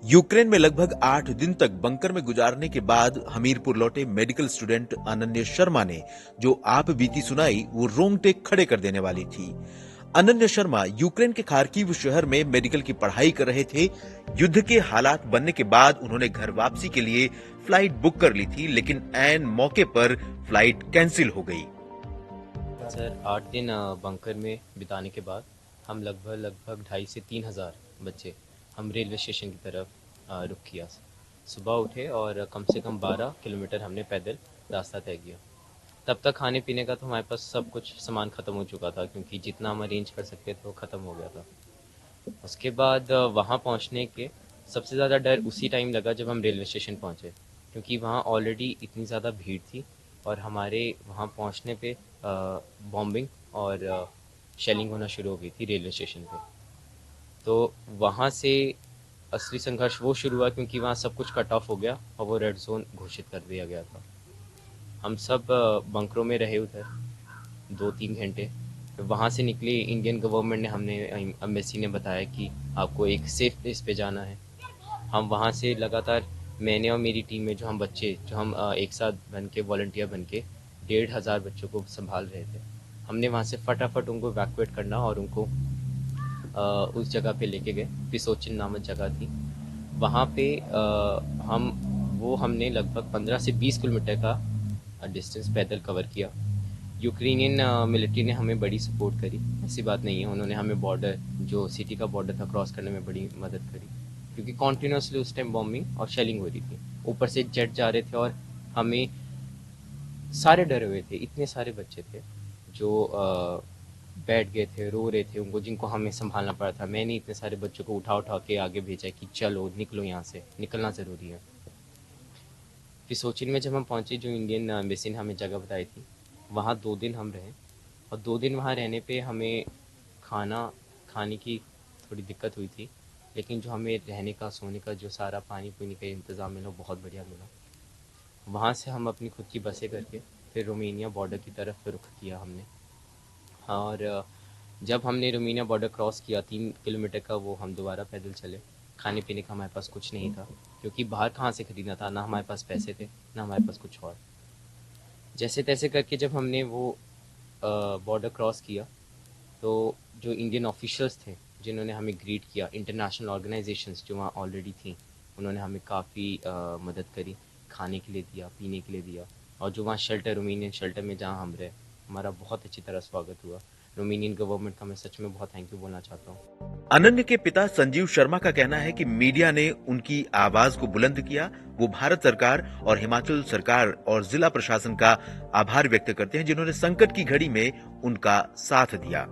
Ukraine में लगभग 8 दिन तक बंकर में गुजारने के बाद हमीरपुर लौटे मेडिकल स्टूडेंट अनन्य शर्मा ने जो आप बीती सुनाई वो रोंगटे खड़े कर देने वाली थी। अनन्य शर्मा यूक्रेन के खार्किव शहर में मेडिकल की पढ़ाई कर रहे थे। युद्ध के हालात बनने के बाद उन्होंने घर वापसी के लिए फ्लाइट बुक कर ली थी, लेकिन ऐन मौके पर फ्लाइट कैंसिल हो गई। सर 8 दिन बंकर में बिताने के बाद हम लगभग 2,500 से 3,000 बच्चे हम रेलवे स्टेशन की तरफ रुख किया। सुबह उठे और कम से कम 12 किलोमीटर हमने पैदल रास्ता तय किया। तब तक खाने पीने का तो हमारे पास सब कुछ सामान ख़त्म हो चुका था, क्योंकि जितना हम अरेंज कर सकते थे वो ख़त्म हो गया था। उसके बाद वहाँ पहुँचने के सबसे ज़्यादा डर उसी टाइम लगा जब हम रेलवे स्टेशन पहुँचे, क्योंकि वहाँ ऑलरेडी इतनी ज़्यादा भीड़ थी और हमारे वहाँ पहुँचने पे बॉम्बिंग और शेलिंग होना शुरू हो गई थी रेलवे स्टेशन पे। तो वहाँ से असली संघर्ष वो शुरू हुआ, क्योंकि वहाँ सब कुछ कट ऑफ हो गया और वो रेड जोन घोषित कर दिया गया था। हम सब बंकरों में रहे उधर 2-3 घंटे। फिर वहाँ से निकले, इंडियन गवर्नमेंट ने हमें एम्बेसी ने बताया कि आपको एक सेफ प्लेस पे जाना है। हम वहाँ से लगातार मैंने और मेरी टीम में जो हम बच्चे जो हम एक साथ बन के वॉलंटियर बन के 1,500 बच्चों को संभाल रहे थे। हमने वहाँ से फटाफट उनको इवैक्यूएट करना और उनको उस जगह पे लेके गए। पिसोचिन नामक जगह थी वहाँ पे। हमने लगभग 15 से 20 किलोमीटर का डिस्टेंस पैदल कवर किया। यूक्रेनियन मिलिट्री ने हमें बड़ी सपोर्ट करी, ऐसी बात नहीं है। उन्होंने हमें बॉर्डर जो सिटी का बॉर्डर था क्रॉस करने में बड़ी मदद करी, क्योंकि कॉन्टीन्यूसली उस टाइम बॉम्बिंग और शेलिंग हो रही थी। ऊपर से जेट जा रहे थे और हमें सारे डरे हुए थे। इतने सारे बच्चे थे जो बैठ गए थे, रो रहे थे, उनको जिनको हमें संभालना पड़ा था। मैंने इतने सारे बच्चों को उठा उठा के आगे भेजा कि चलो निकलो, यहाँ से निकलना ज़रूरी है। फिर सोचिन में जब हम पहुँचे, जो इंडियन एम्बेसी ने हमें जगह बताई थी, वहाँ 2 दिन हम रहे। और 2 दिन वहाँ रहने पे हमें खाने की थोड़ी दिक्कत हुई थी, लेकिन जो हमें रहने का, सोने का, जो सारा पानी पीने का इंतज़ाम मिला वो बहुत बढ़िया मिला। वहाँ से हम अपनी खुद की बसें करके फिर रोमेनिया बॉर्डर की तरफ रुख किया हमने। और जब हमने रोमेनिया बॉर्डर क्रॉस किया 3 किलोमीटर का, वो हम दोबारा पैदल चले। खाने पीने का हमारे पास कुछ नहीं था, क्योंकि बाहर कहाँ से खरीदना था, ना हमारे पास पैसे थे ना हमारे पास कुछ और। जैसे तैसे करके जब हमने वो बॉर्डर क्रॉस किया, तो जो इंडियन ऑफिशियल्स थे जिन्होंने हमें ग्रीट किया, इंटरनेशनल ऑर्गेनाइजेशंस जो वहाँ ऑलरेडी थी, उन्होंने हमें काफ़ी मदद करी, खाने के लिए दिया, पीने के लिए दिया। और जो वहाँ शेल्टर, रोमेनियन शेल्टर में जहाँ हम रहे, हमारा बहुत अच्छी तरह स्वागत हुआ। रोमेनियन गवर्नमेंट का मैं सच में बहुत थैंक यू बोलना चाहता हूँ। अनन्य के पिता संजीव शर्मा का कहना है कि मीडिया ने उनकी आवाज को बुलंद किया। वो भारत सरकार और हिमाचल सरकार और जिला प्रशासन का आभार व्यक्त करते हैं, जिन्होंने संकट की घड़ी में उनका साथ दिया।